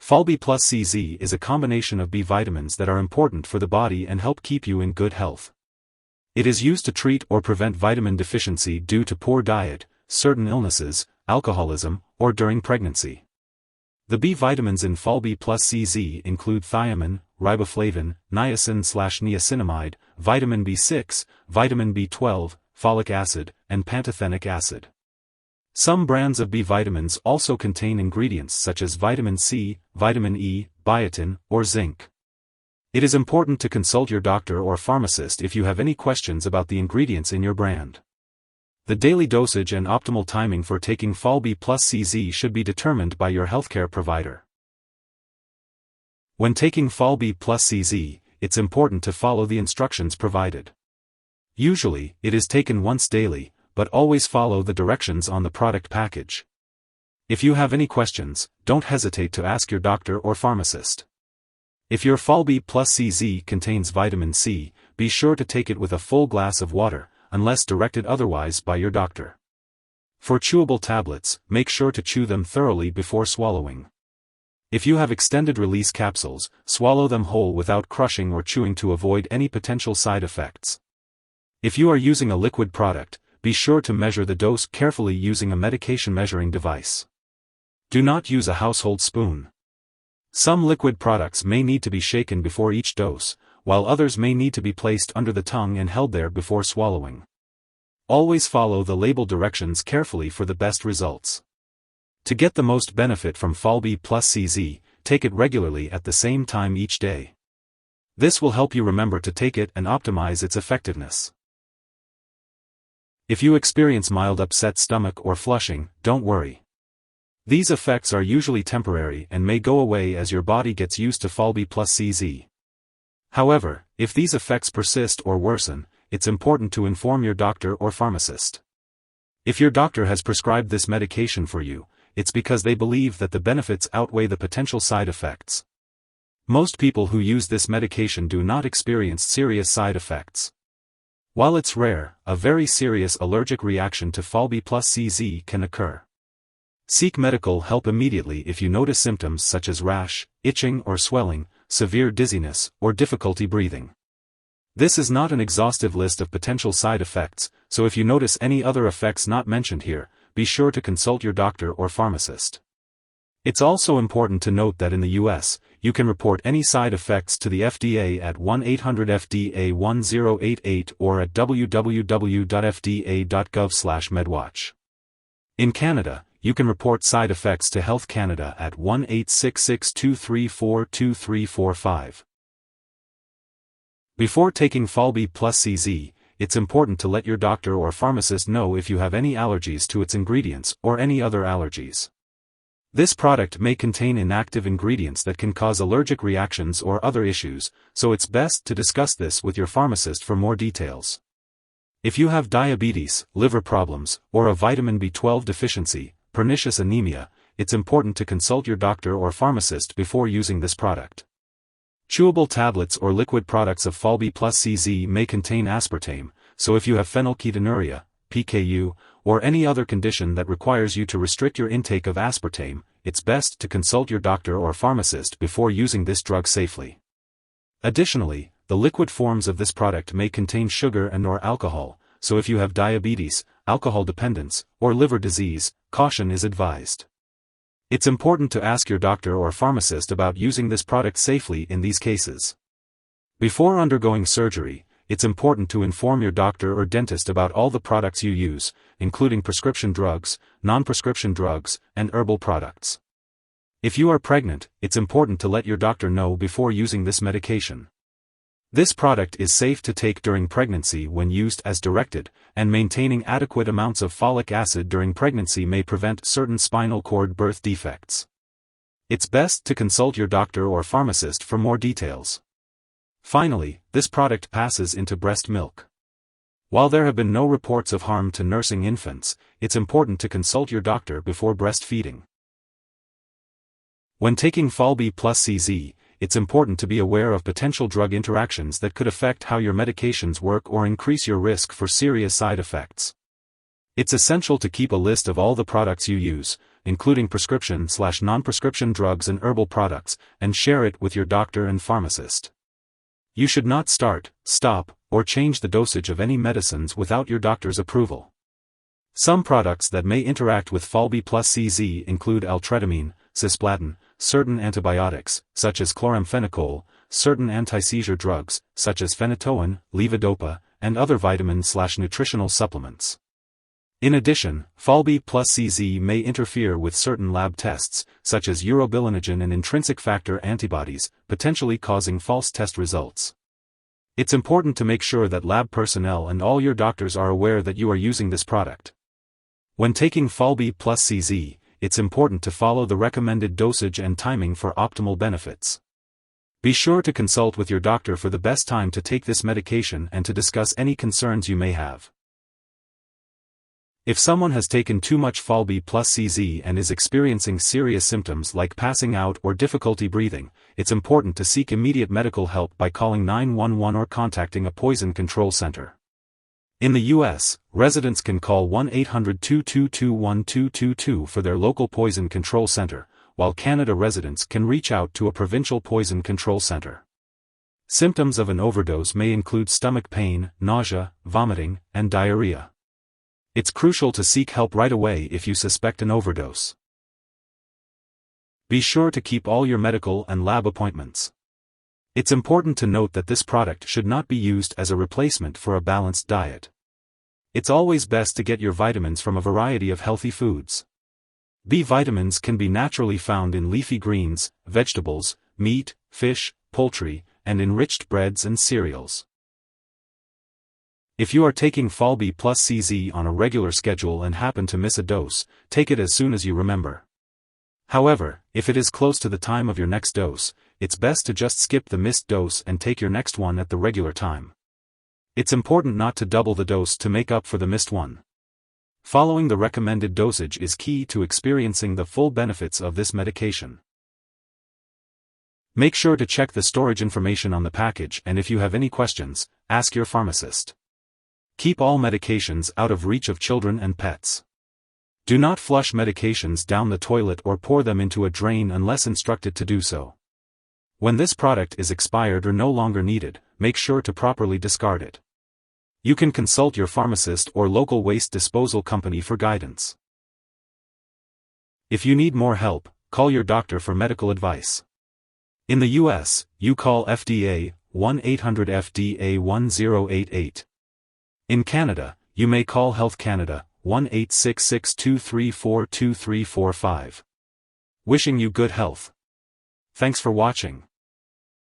Folbee Plus Cz is a combination of B vitamins that are important for the body and help keep you in good health. It is used to treat or prevent vitamin deficiency due to poor diet, certain illnesses, alcoholism, or during pregnancy. The B vitamins in Folbee Plus Cz include thiamine, riboflavin, niacin/niacinamide, vitamin B6, vitamin B12, folic acid, and pantothenic acid. Some brands of B vitamins also contain ingredients such as vitamin C, vitamin E, biotin, or zinc. It is important to consult your doctor or pharmacist if you have any questions about the ingredients in your brand. The daily dosage and optimal timing for taking Folbee Plus Cz should be determined by your healthcare provider. When taking Folbee Plus Cz, it's important to follow the instructions provided. Usually, it is taken once daily, but always follow the directions on the product package. If you have any questions, don't hesitate to ask your doctor or pharmacist. If your Folbee Plus Cz contains vitamin C, be sure to take it with a full glass of water, unless directed otherwise by your doctor. For chewable tablets, make sure to chew them thoroughly before swallowing. If you have extended-release capsules, swallow them whole without crushing or chewing to avoid any potential side effects. If you are using a liquid product, be sure to measure the dose carefully using a medication measuring device. Do not use a household spoon. Some liquid products may need to be shaken before each dose, while others may need to be placed under the tongue and held there before swallowing. Always follow the label directions carefully for the best results. To get the most benefit from Folbee Plus Cz, take it regularly at the same time each day. This will help you remember to take it and optimize its effectiveness. If you experience mild upset stomach or flushing, don't worry. These effects are usually temporary and may go away as your body gets used to Folbee Plus Cz. However, if these effects persist or worsen, it's important to inform your doctor or pharmacist. If your doctor has prescribed this medication for you, it's because they believe that the benefits outweigh the potential side effects. Most people who use this medication do not experience serious side effects. While it's rare, a very serious allergic reaction to Folbee Plus Cz can occur. Seek medical help immediately if you notice symptoms such as rash, itching or swelling, severe dizziness, or difficulty breathing. This is not an exhaustive list of potential side effects, so if you notice any other effects not mentioned here, be sure to consult your doctor or pharmacist. It's also important to note that in the US, you can report any side effects to the FDA at 1-800-FDA-1088 or at www.fda.gov/medwatch. In Canada, you can report side effects to Health Canada at 1-866-234-2345. Before taking Folbee Plus Cz, it's important to let your doctor or pharmacist know if you have any allergies to its ingredients or any other allergies. This product may contain inactive ingredients that can cause allergic reactions or other issues, so it's best to discuss this with your pharmacist for more details. If you have diabetes, liver problems, or a vitamin B12 deficiency, pernicious anemia, it's important to consult your doctor or pharmacist before using this product. Chewable tablets or liquid products of Folbee Plus Cz may contain aspartame, so if you have phenylketonuria, PKU, or any other condition that requires you to restrict your intake of aspartame, it's best to consult your doctor or pharmacist before using this drug safely. Additionally, the liquid forms of this product may contain sugar and/or alcohol, so if you have diabetes, alcohol dependence, or liver disease, caution is advised. It's important to ask your doctor or pharmacist about using this product safely in these cases. Before undergoing surgery, it's important to inform your doctor or dentist about all the products you use, including prescription drugs, non-prescription drugs, and herbal products. If you are pregnant, it's important to let your doctor know before using this medication. This product is safe to take during pregnancy when used as directed, and maintaining adequate amounts of folic acid during pregnancy may prevent certain spinal cord birth defects. It's best to consult your doctor or pharmacist for more details. Finally, this product passes into breast milk. While there have been no reports of harm to nursing infants, it's important to consult your doctor before breastfeeding. When taking Folbee Plus Cz, it's important to be aware of potential drug interactions that could affect how your medications work or increase your risk for serious side effects. It's essential to keep a list of all the products you use, including prescription/non-prescription drugs and herbal products, and share it with your doctor and pharmacist. You should not start, stop, or change the dosage of any medicines without your doctor's approval. Some products that may interact with Folbee Plus Cz include altretamine, cisplatin, certain antibiotics, such as chloramphenicol, certain anti-seizure drugs, such as phenytoin, levodopa, and other vitamin/nutritional supplements. In addition, Folbee Plus Cz may interfere with certain lab tests, such as urobilinogen and intrinsic factor antibodies, potentially causing false test results. It's important to make sure that lab personnel and all your doctors are aware that you are using this product. When taking Folbee Plus Cz, it's important to follow the recommended dosage and timing for optimal benefits. Be sure to consult with your doctor for the best time to take this medication and to discuss any concerns you may have. If someone has taken too much Folbee Plus Cz and is experiencing serious symptoms like passing out or difficulty breathing, it's important to seek immediate medical help by calling 911 or contacting a poison control center. In the U.S., residents can call 1-800-222-1222 for their local poison control center, while Canada residents can reach out to a provincial poison control center. Symptoms of an overdose may include stomach pain, nausea, vomiting, and diarrhea. It's crucial to seek help right away if you suspect an overdose. Be sure to keep all your medical and lab appointments. It's important to note that this product should not be used as a replacement for a balanced diet. It's always best to get your vitamins from a variety of healthy foods. B vitamins can be naturally found in leafy greens, vegetables, meat, fish, poultry, and enriched breads and cereals. If you are taking Folbee Plus Cz on a regular schedule and happen to miss a dose, take it as soon as you remember. However, if it is close to the time of your next dose, it's best to just skip the missed dose and take your next one at the regular time. It's important not to double the dose to make up for the missed one. Following the recommended dosage is key to experiencing the full benefits of this medication. Make sure to check the storage information on the package, and if you have any questions, ask your pharmacist. Keep all medications out of reach of children and pets. Do not flush medications down the toilet or pour them into a drain unless instructed to do so. When this product is expired or no longer needed, make sure to properly discard it. You can consult your pharmacist or local waste disposal company for guidance. If you need more help, call your doctor for medical advice. In the US, you call FDA, 1-800-FDA-1088. In Canada, you may call Health Canada, 1-866-234-2345. Wishing you good health. Thanks for watching.